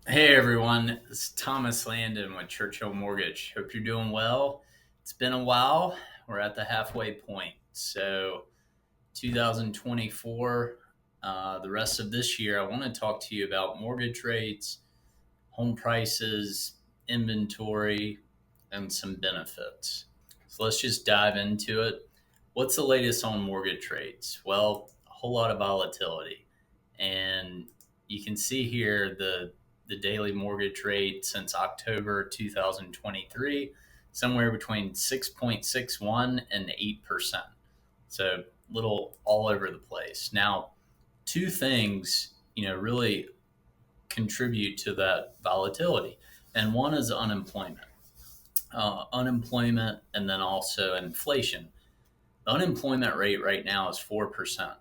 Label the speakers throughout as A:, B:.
A: Hey everyone, it's Thomas Landon with Churchill Mortgage. Hope you're doing well. It's been a while. We're at the halfway point. So, 2024, the rest of this year, I want to talk to you about mortgage rates, home prices, inventory, and some benefits. So, let's just dive into it. What's the latest on mortgage rates? Well, a whole lot of volatility. And you can see here the daily mortgage rate since October 2023, somewhere between 6.61 and 8%. So little all over the place. Now, two things, really contribute to that volatility. And one is unemployment. Unemployment and then also inflation. The unemployment rate right now is 4%.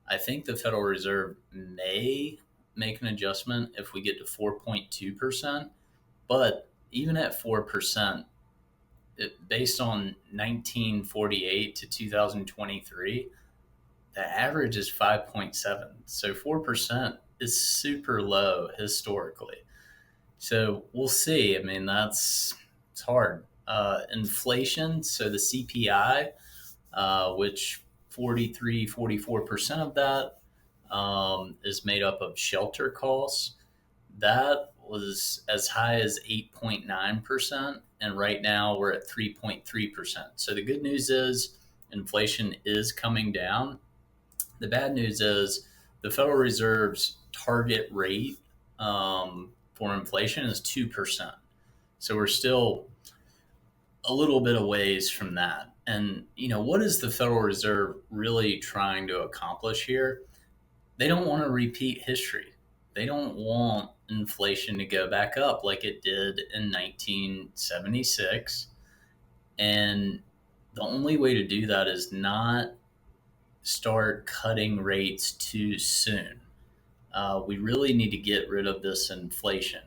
A: I think the Federal Reserve may make an adjustment if we get to 4.2%, but even at 4%, based on 1948 to 2023, the average is 5.7. So 4% is super low historically. So we'll see. I mean, it's hard. Inflation, so the CPI, which 44% of that is made up of shelter costs. That was as high as 8.9%, and right now we're at 3.3%. So the good news is inflation is coming down. The bad news is the Federal Reserve's target rate for inflation is 2%. So we're still a little bit of ways from that. And, what is the Federal Reserve really trying to accomplish here? They don't want to repeat history. They don't want inflation to go back up like it did in 1976. And the only way to do that is not start cutting rates too soon. We really need to get rid of this inflation.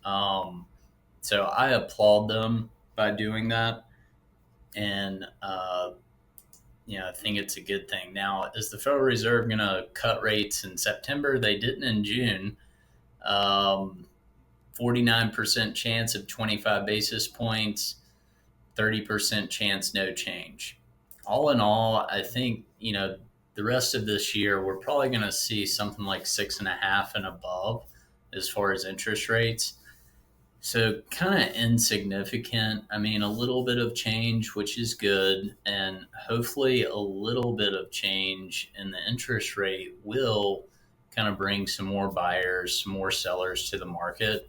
A: Um, so I applaud them by doing that. And, I think it's a good thing. Now, is the Federal Reserve going to cut rates in September? They didn't in June. 49% chance of 25 basis points, 30% chance no change. All in all, I think, the rest of this year, we're probably going to see something like 6.5 and above as far as interest rates. So kind of insignificant. I mean, a little bit of change, which is good, and hopefully a little bit of change in the interest rate will kind of bring some more buyers, some more sellers to the market.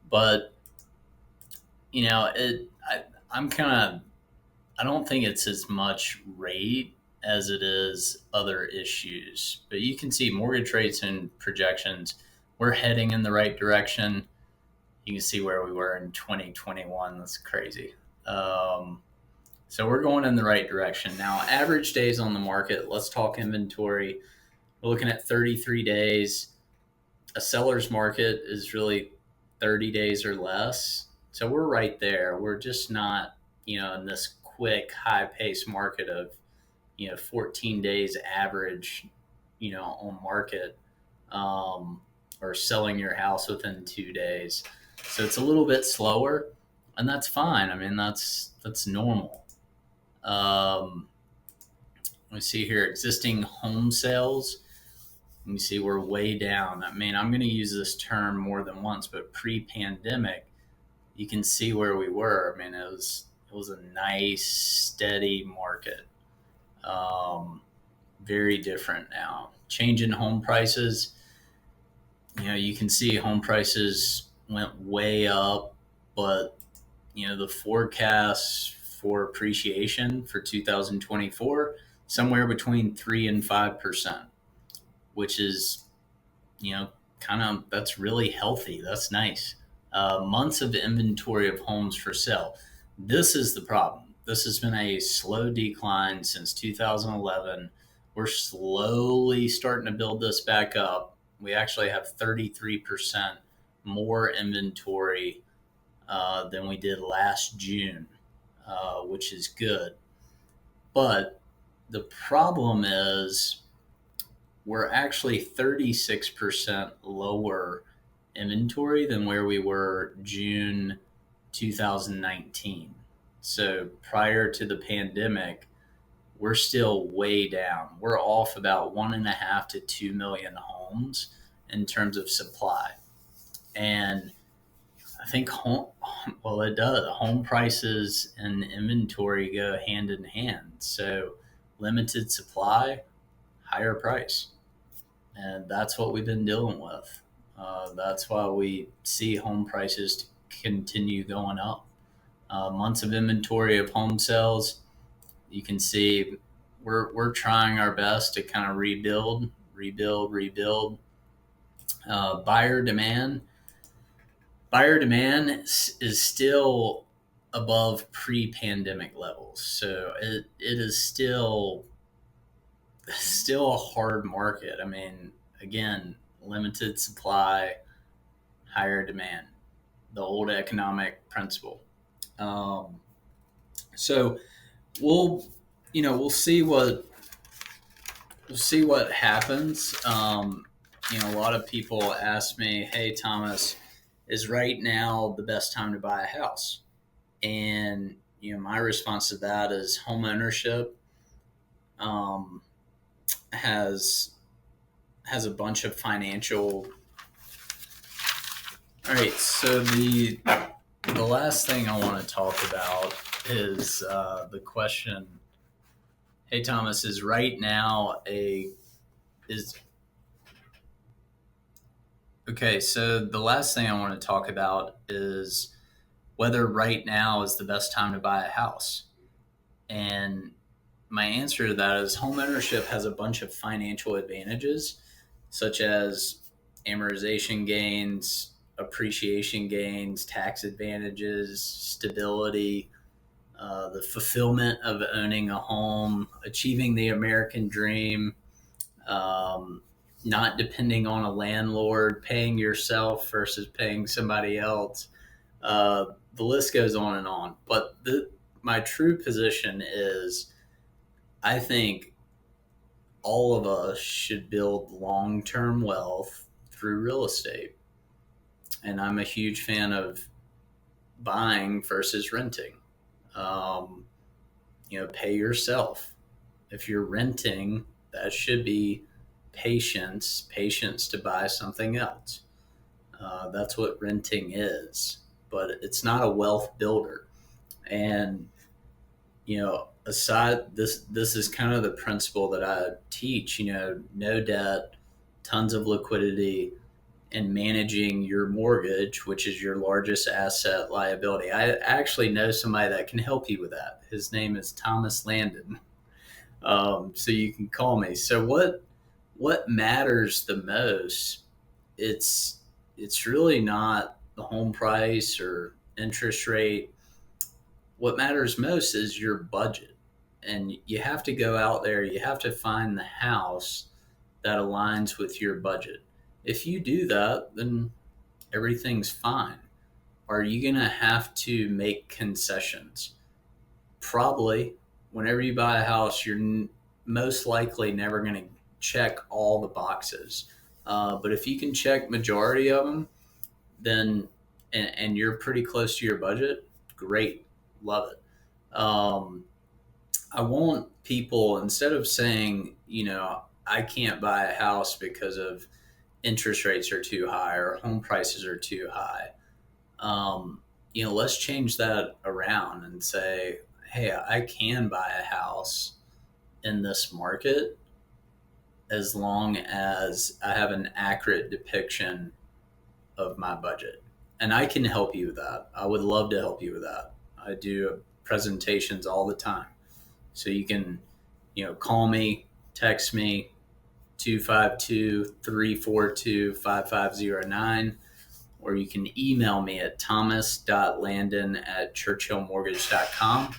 A: But I'm kind of I don't think it's as much rate as it is other issues. But you can see mortgage rates and projections. We're heading in the right direction. You can see where we were in 2021. That's crazy. Um, so we're going in the right direction. Now, average days on the market, let's talk inventory. We're looking at 33 days. A seller's market is really 30 days or less. So we're right there. We're just not, in this quick, high paced market of, 14 days average, on market, um, or selling your house within 2 days. So it's a little bit slower, and that's fine. I mean, that's normal. Um, let me see here, existing home sales. Let me see, we're way down. I mean, I'm going to use this term more than once, but pre-pandemic, you can see where we were. I mean, it was a nice, steady market. Um, Very different now. Change in home prices. You can see home prices went way up, but the forecast for appreciation for 2024 somewhere between 3 and 5%, which is kind of that's really healthy. That's nice. Months of inventory of homes for sale. This is the problem. This has been a slow decline since 2011. We're slowly starting to build this back up. We actually have 33% more inventory than we did last June, which is good. But the problem is we're actually 36% lower inventory than where we were June 2019. So prior to the pandemic, we're still way down. We're off about 1.5 to 2 million homes in terms of supply. And I think it does. Home prices and inventory go hand in hand. So limited supply, higher price. And that's what we've been dealing with. That's why we see home prices continue going up. Months of inventory of home sales, you can see we're trying our best to kind of rebuild. Buyer demand is still above pre-pandemic levels, so it is still a hard market. I mean, again, limited supply, higher demand, the old economic principle. Um, so we'll we'll see what happens. A lot of people ask me, "Hey, Thomas, is right now the best time to buy a house?" And my response to that is home ownership um, has a bunch of financial. All right, so the last thing I want to talk about is the question. Hey, Thomas, is right now a is okay? So the last thing I want to talk about is whether right now is the best time to buy a house. And my answer to that is home ownership has a bunch of financial advantages, such as amortization gains, appreciation gains, tax advantages, stability, the fulfillment of owning a home, achieving the American dream, um, not depending on a landlord, paying yourself versus paying somebody else. The list goes on and on. But my true position is I think all of us should build long term wealth through real estate. And I'm a huge fan of buying versus renting. Um, pay yourself. If you're renting, that should be patience to buy something else. That's what renting is, but it's not a wealth builder. And aside this is kind of the principle that I teach. No debt, tons of liquidity, and managing your mortgage, which is your largest asset liability. I actually know somebody that can help you with that. His name is Thomas Landon. So you can call me. So what matters the most? It's really not the home price or interest rate. What matters most is your budget, and you have to go out there. You have to find the house that aligns with your budget. If you do that, then everything's fine. Are you going to have to make concessions? Probably. Whenever you buy a house, you're most likely never going to check all the boxes. But if you can check majority of them, then and you're pretty close to your budget, great, love it. I want people, instead of saying, I can't buy a house because of interest rates are too high or home prices are too high. Let's change that around and say, hey, I can buy a house in this market as long as I have an accurate depiction of my budget. And I can help you with that. I would love to help you with that. I do presentations all the time. So you can, call me, text me, 252-342-5509, or you can email me at thomas.landon@churchillmortgage.com.